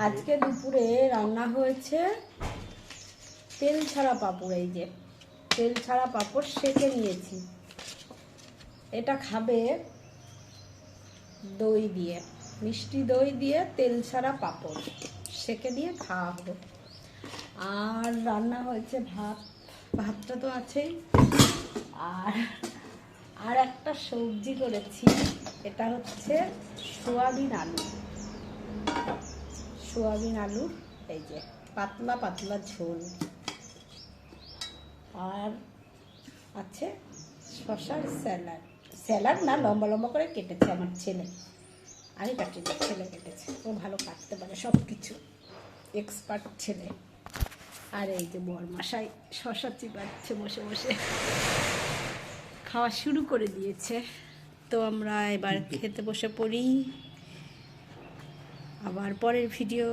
আজকে দুপুরে রান্না হয়েছে তেল ছাড়া পাঁপড়। এই যে তেল ছাড়া পাঁপড় সেঁকে নিয়েছি। এটা খাবে দই দিয়ে, মিষ্টি দই দিয়ে তেল ছাড়া পাঁপড় সেঁকে দিয়ে খাওয়া হবে। আর রান্না হয়েছে ভাত, ভাতটা তো আছেই। আর একটা সবজি করেছি, এটা হচ্ছে সোয়াবিন আলু। সোয়াবিন আলুর এই যে পাতলা পাতলা ঝোল। আর আছে শশার স্যালাড। স্যালাড না, লম্বা লম্বা করে কেটেছে আমার ছেলে। আমি কাটিনি, ছেলে কেটেছে। ও ভালো কাটতে পারে সব কিছু, এক্সপার্ট ছেলে। আর এই যে বরমশাই শশা চিবাচ্ছে বসে বসে, খাওয়া শুরু করে দিয়েছে। তো আমরা এবার খেতে বসে পড়ি। আবার পরের ভিডিও।